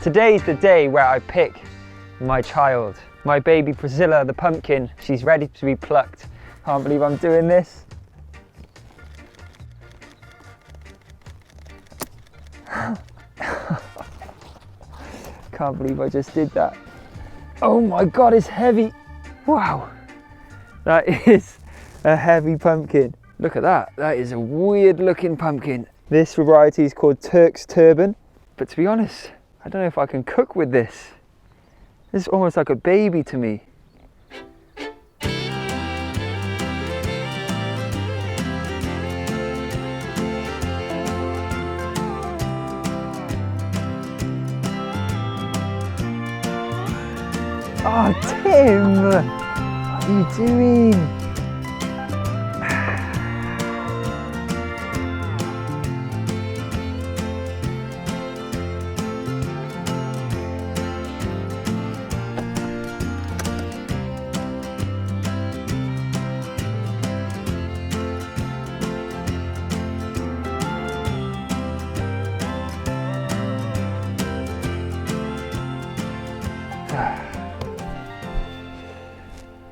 Today's the day where I pick my child. My baby Priscilla, the pumpkin. She's ready to be plucked. Can't believe I'm doing this. Can't believe I just did that. Oh my God, it's heavy. Wow, that is a heavy pumpkin. Look at that, that is a weird looking pumpkin. This variety is called Turk's Turban, but to be honest, I don't know if I can cook with this. This is almost like a baby to me. Oh, Tim! What are you doing?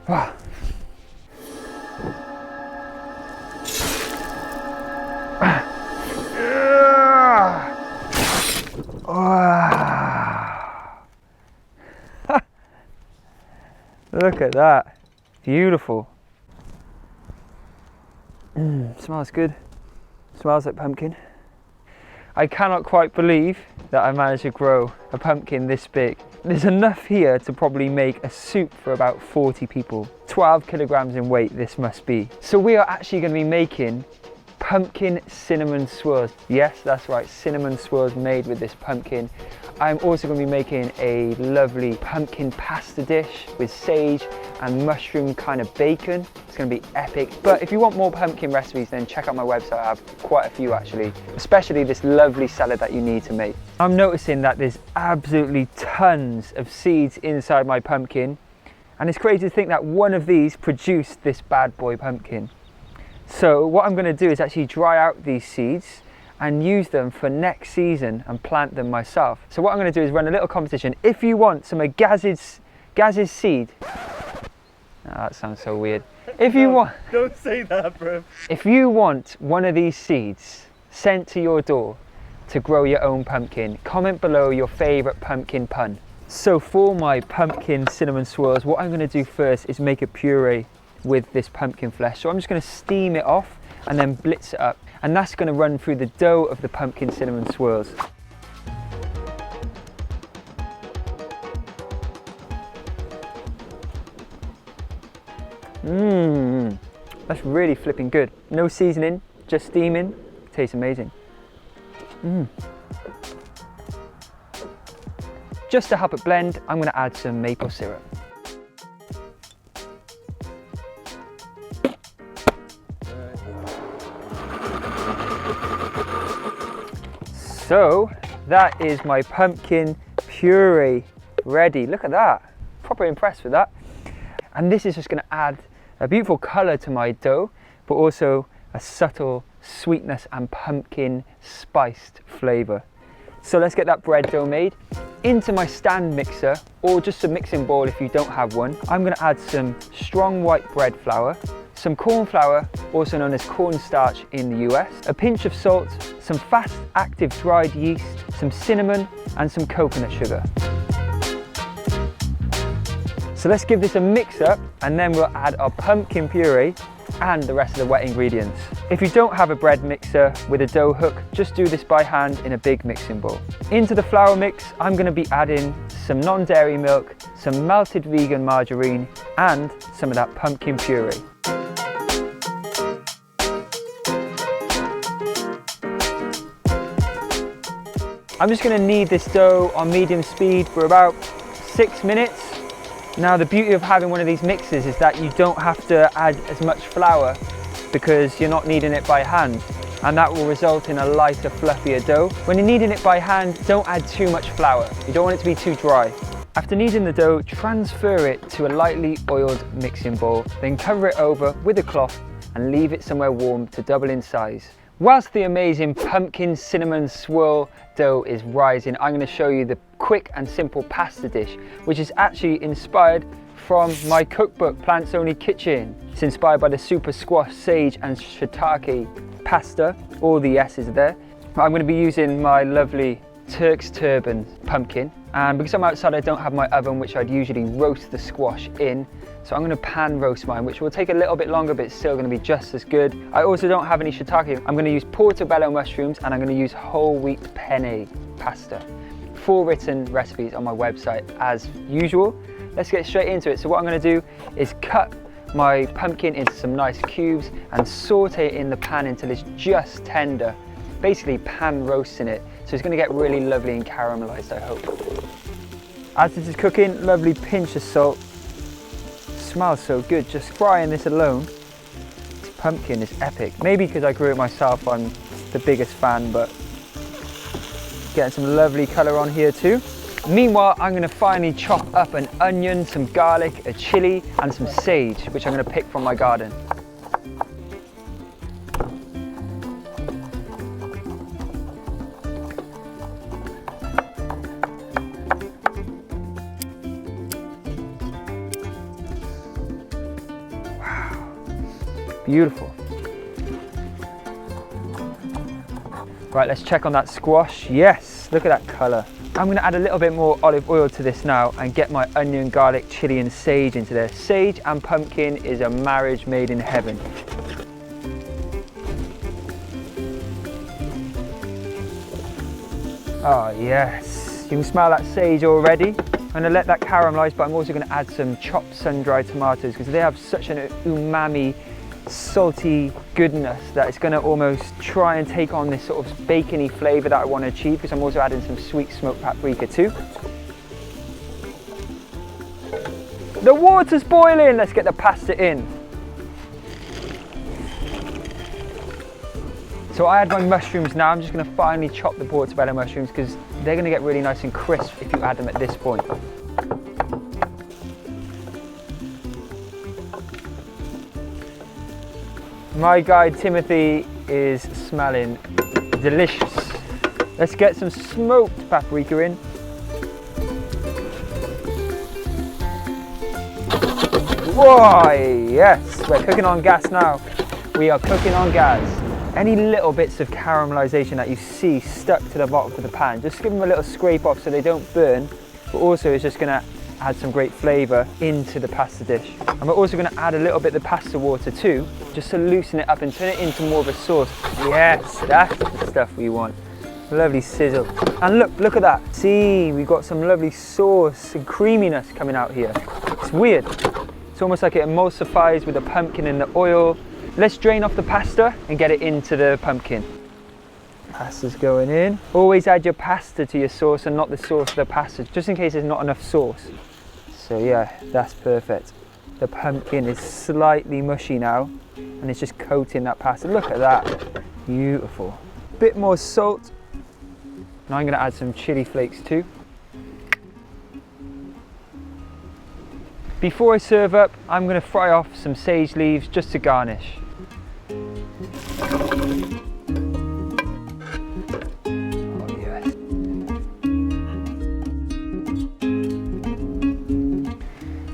Wow. Look at that. Beautiful. Smells good. Smells like pumpkin. I cannot quite believe that I managed to grow a pumpkin this big. There's enough here to probably make a soup for about 40 people. 12 kilograms in weight this must be. So we are actually going to be making pumpkin cinnamon swirls. Yes, that's right, cinnamon swirls made with this pumpkin. I'm also going to be making a lovely pumpkin pasta dish with sage and mushroom kind of bacon. It's going to be epic. But if you want more pumpkin recipes, then check out my website. I have quite a few actually, especially this lovely salad that you need to make. I'm noticing that there's absolutely tons of seeds inside my pumpkin, and it's crazy to think that one of these produced this bad boy pumpkin. So what I'm going to do is actually dry out these seeds and use them for next season and plant them myself. So what I'm going to do is run a little competition. If you want some of Gaz's seed, oh, that sounds so weird. If you want, don't say that, bro. If you want one of these seeds sent to your door to grow your own pumpkin, comment below your favorite pumpkin pun. So for my pumpkin cinnamon swirls, what I'm going to do first is make a puree with this pumpkin flesh. So I'm just going to steam it off and then blitz it up, and that's going to run through the dough of the pumpkin cinnamon swirls. That's really flipping good. No seasoning, just steaming. Tastes amazing. Just to help it blend, I'm going to add some maple syrup. So that is my pumpkin puree ready. Look at that. Proper impressed with that. And this is just going to add a beautiful colour to my dough, but also a subtle sweetness and pumpkin spiced flavour. So let's get that bread dough made. Into my stand mixer, or just a mixing bowl if you don't have one, I'm going to add some strong white bread flour, some corn flour, also known as cornstarch in the US, a pinch of salt, some fast active dried yeast, some cinnamon and some coconut sugar. So let's give this a mix up, and then we'll add our pumpkin puree and the rest of the wet ingredients. If you don't have a bread mixer with a dough hook, just do this by hand in a big mixing bowl. Into the flour mix, I'm going to be adding some non-dairy milk, some melted vegan margarine, and some of that pumpkin puree. I'm just going to knead this dough on medium speed for about 6 minutes. Now the beauty of having one of these mixers is that you don't have to add as much flour because you're not kneading it by hand, and that will result in a lighter, fluffier dough. When you're kneading it by hand, don't add too much flour. You don't want it to be too dry. After kneading the dough, transfer it to a lightly oiled mixing bowl, then cover it over with a cloth and leave it somewhere warm to double in size. Whilst the amazing pumpkin cinnamon swirl dough is rising, I'm going to show you the quick and simple pasta dish, which is actually inspired from my cookbook, Plants Only Kitchen. It's inspired by the super squash, sage and shiitake pasta. All the S's are there. I'm going to be using my lovely Turk's turban pumpkin, and because I'm outside I don't have my oven, which I'd usually roast the squash in, so I'm going to pan roast mine, which will take a little bit longer but it's still going to be just as good. I also don't have any shiitake. I'm going to use portobello mushrooms and I'm going to use whole wheat penne pasta. 4 written recipes on my website as usual. Let's get straight into it. So what I'm going to do is cut my pumpkin into some nice cubes and saute it in the pan until it's just tender, basically pan roasting it. So it's going to get really lovely and caramelized, I hope. As this is cooking, lovely pinch of salt. Smells so good, just frying this alone. This pumpkin is epic. Maybe because I grew it myself, I'm the biggest fan, but getting some lovely colour on here too. Meanwhile, I'm going to finally chop up an onion, some garlic, a chilli and some sage, which I'm going to pick from my garden. Beautiful. Right, let's check on that squash. Yes, look at that colour. I'm going to add a little bit more olive oil to this now and get my onion, garlic, chilli and sage into there. Sage and pumpkin is a marriage made in heaven. Oh yes, you can smell that sage already. I'm going to let that caramelise, but I'm also going to add some chopped sun-dried tomatoes because they have such an umami, salty goodness that it's going to almost try and take on this sort of bacony flavour that I want to achieve, because I'm also adding some sweet smoked paprika too. The water's boiling, let's get the pasta in. So I add my mushrooms now. I'm just going to finely chop the portobello mushrooms because they're going to get really nice and crisp if you add them at this point. My guide Timothy is smelling delicious. Let's get some smoked paprika in. Whoa, yes, we're cooking on gas now. We are cooking on gas. Any little bits of caramelization that you see stuck to the bottom of the pan, just give them a little scrape off so they don't burn, but also it's just gonna add some great flavour into the pasta dish. And we're also going to add a little bit of the pasta water too, just to loosen it up and turn it into more of a sauce. Yes, that's the stuff we want. Lovely sizzle. And look at that. See, we've got some lovely sauce and creaminess coming out here. It's weird. It's almost like it emulsifies with the pumpkin and the oil. Let's drain off the pasta and get it into the pumpkin. Pasta's going in. Always add your pasta to your sauce and not the sauce to the pasta, just in case there's not enough sauce. So yeah, that's perfect. The pumpkin is slightly mushy now and it's just coating that pasta. Look at that, beautiful. Bit more salt. And I'm going to add some chili flakes too. Before I serve up, I'm going to fry off some sage leaves just to garnish.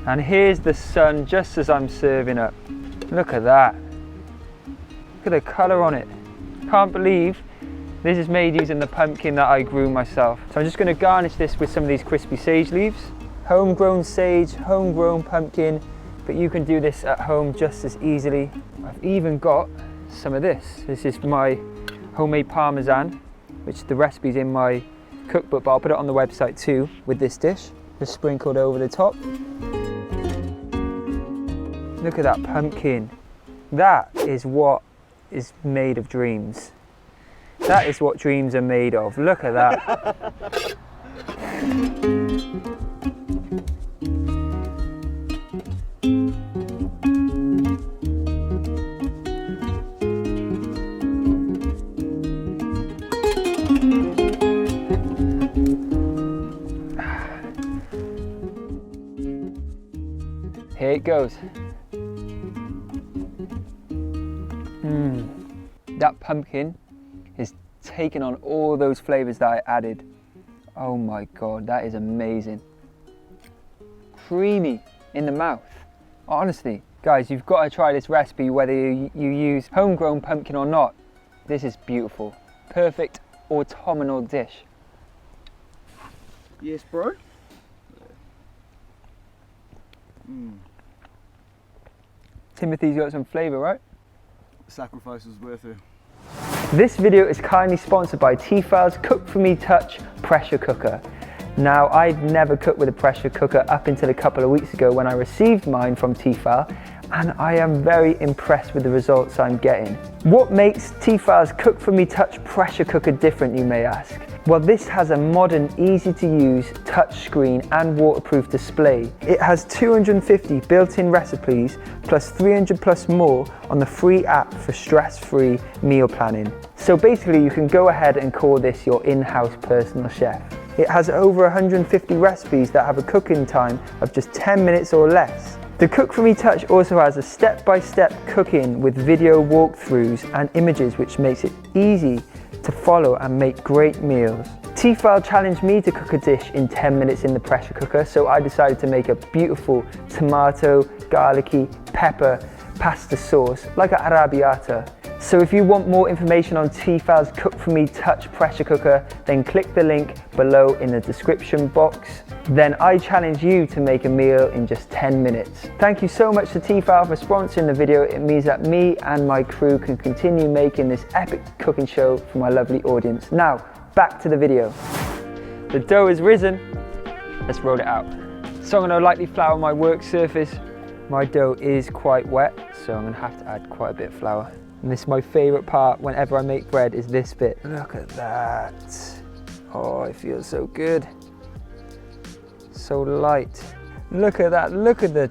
And here's the sun just as I'm serving up. Look at that. Look at the colour on it. Can't believe this is made using the pumpkin that I grew myself. So I'm just going to garnish this with some of these crispy sage leaves. Homegrown sage, homegrown pumpkin, but you can do this at home just as easily. I've even got some of this. This is my homemade Parmesan, which the recipe's in my cookbook, but I'll put it on the website too with this dish, just sprinkled over the top. Look at that pumpkin. That is what is made of dreams. That is what dreams are made of. Look at that. Here it goes. That pumpkin taken on all those flavors that I added. Oh my God, that is amazing. Creamy in the mouth. Honestly, guys, you've got to try this recipe whether you use homegrown pumpkin or not. This is beautiful. Perfect autumnal dish. Yes, bro. Timothy's got some flavour, right? Sacrifice was worth it. This video is kindly sponsored by Tefal's Cook For Me Touch pressure cooker. Now, I'd never cooked with a pressure cooker up until a couple of weeks ago when I received mine from Tefal, and I am very impressed with the results I'm getting. What makes Tefal's Cook For Me Touch pressure cooker different, you may ask? Well, this has a modern, easy to use touch screen and waterproof display. It has 250 built-in recipes plus 300 plus more on the free app for stress-free meal planning. So basically you can go ahead and call this your in-house personal chef. It has over 150 recipes that have a cooking time of just 10 minutes or less. The Cook For Me Touch also has a step-by-step cooking with video walkthroughs and images, which makes it easy to follow and make great meals. Tefal challenged me to cook a dish in 10 minutes in the pressure cooker, so I decided to make a beautiful tomato, garlicky, pepper pasta sauce like an arrabbiata. So if you want more information on Tefal's Cook For Me Touch pressure cooker, then click the link below in the description box. Then I challenge you to make a meal in just 10 minutes. Thank you so much to Tefal for sponsoring the video. It means that me and my crew can continue making this epic cooking show for my lovely audience. Now, back to the video. The dough is risen. Let's roll it out. So I'm going to lightly flour my work surface. My dough is quite wet, so I'm going to have to add quite a bit of flour. And this is my favourite part whenever I make bread, is this bit. Look at that. Oh, it feels so good. So light. Look at that, look at the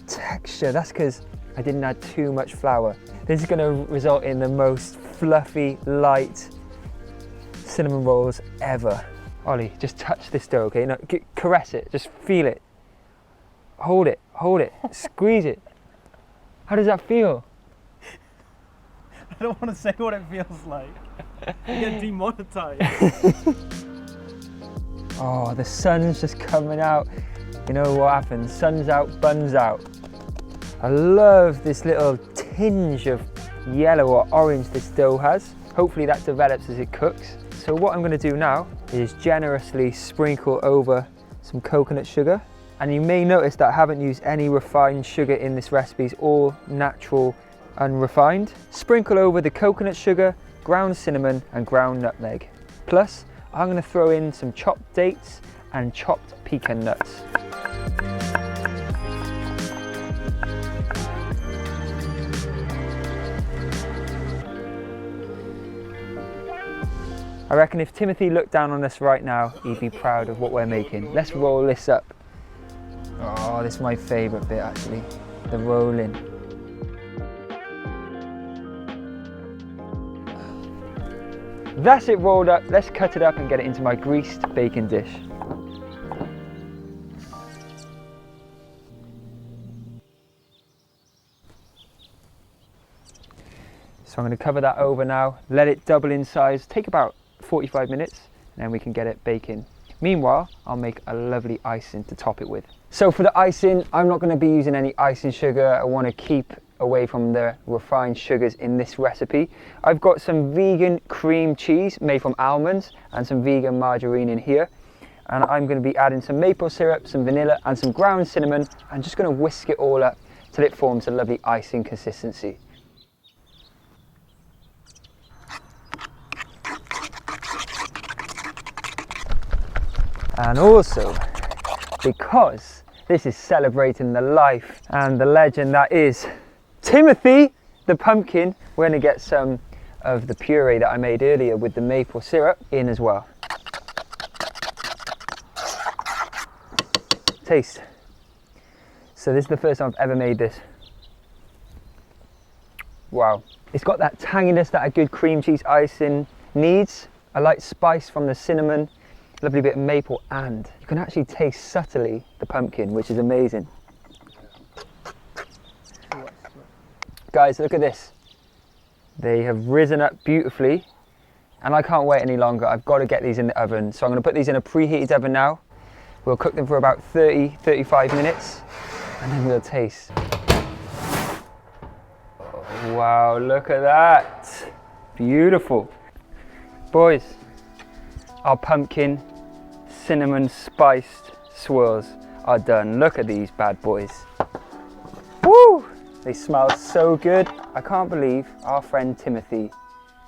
texture. That's because I didn't add too much flour. This is going to result in the most fluffy, light cinnamon rolls ever. Ollie, just touch this dough, okay? No, caress it, just feel it. Hold it, squeeze it. How does that feel? I don't want to say what it feels like. You get demonetized. Oh, the sun's just coming out. You know what happens? Sun's out, bun's out. I love this little tinge of yellow or orange this dough has. Hopefully that develops as it cooks. So what I'm going to do now is generously sprinkle over some coconut sugar. And you may notice that I haven't used any refined sugar in this recipe. It's all natural, unrefined. Sprinkle over the coconut sugar, ground cinnamon and ground nutmeg. Plus, I'm going to throw in some chopped dates and chopped pecan nuts. I reckon if Timothy looked down on us right now, he'd be proud of what we're making. Let's roll this up. Oh, this is my favourite bit actually, the rolling. That's it rolled up. Let's cut it up and get it into my greased bacon dish. So I'm going to cover that over now, let it double in size, take about 45 minutes, and then we can get it baking. Meanwhile, I'll make a lovely icing to top it with. So for the icing, I'm not going to be using any icing sugar. I want to keep away from the refined sugars in this recipe. I've got some vegan cream cheese made from almonds and some vegan margarine in here. And I'm going to be adding some maple syrup, some vanilla and some ground cinnamon. I'm just going to whisk it all up till it forms a lovely icing consistency. And also, because this is celebrating the life and the legend that is Timothy the pumpkin, we're going to get some of the puree that I made earlier with the maple syrup in as well. Taste. So this is the first time I've ever made this. Wow. It's got that tanginess that a good cream cheese icing needs. A light spice from the cinnamon, a lovely bit of maple, and you can actually taste subtly the pumpkin, which is amazing. Guys, look at this. They have risen up beautifully And I can't wait any longer. I've got to get these in the oven. So I'm going to put these in a preheated oven now. We'll cook them for about 30-35 minutes and then we'll taste. Oh, wow, look at that. Beautiful. Boys, our pumpkin cinnamon spiced swirls are done. Look at these bad boys. Woo! They smell so good. I can't believe our friend Timothy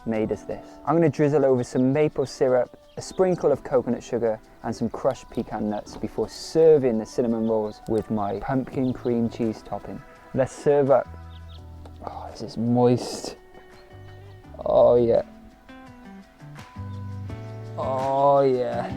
made us this. I'm going to drizzle over some maple syrup, a sprinkle of coconut sugar and some crushed pecan nuts before serving the cinnamon rolls with my pumpkin cream cheese topping. Let's serve up. Oh, this is moist. Oh yeah. Oh yeah.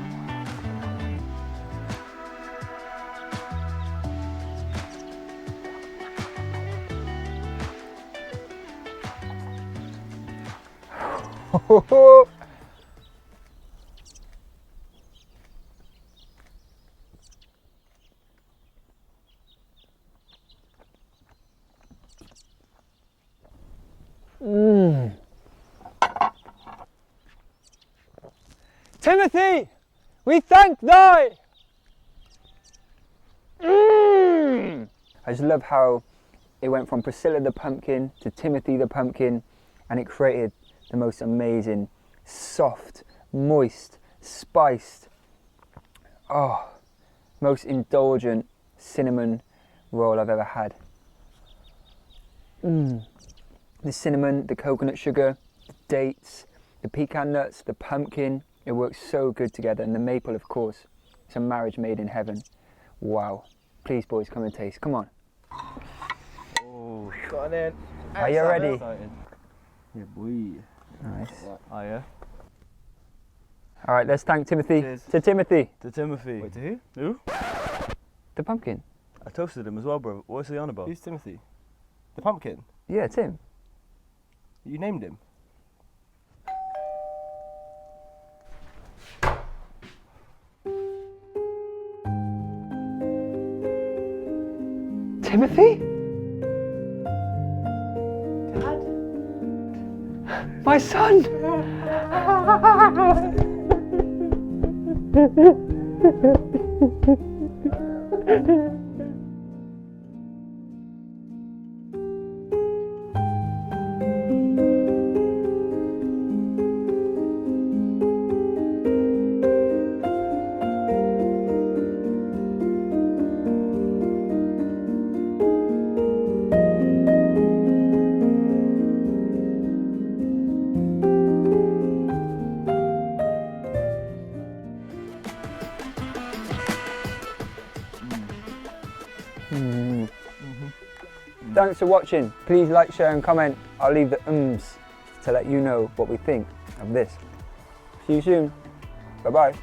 Timothy, we thank thy. I just love how it went from Priscilla the pumpkin to Timothy the pumpkin, and it created the most amazing, soft, moist, spiced, most indulgent cinnamon roll I've ever had. The cinnamon, the coconut sugar, the dates, the pecan nuts, the pumpkin, it works so good together, and the maple, of course. It's a marriage made in heaven. Wow. Please, boys, come and taste. Come on. Oh, got it in. Are you ready? Excited. Yeah, boy. Nice. Oh, yeah. All right, let's thank Timothy. Cheers. To Timothy. To Timothy. Wait, to who? Who? The pumpkin. I toasted him as well, bro. What's he on about? Who's Timothy? The pumpkin? Yeah, Tim. You named him? Timothy? Dad? My son! Thanks for watching. Please like, share and comment. I'll leave the ums to let you know what we think of this. See you soon. Bye bye.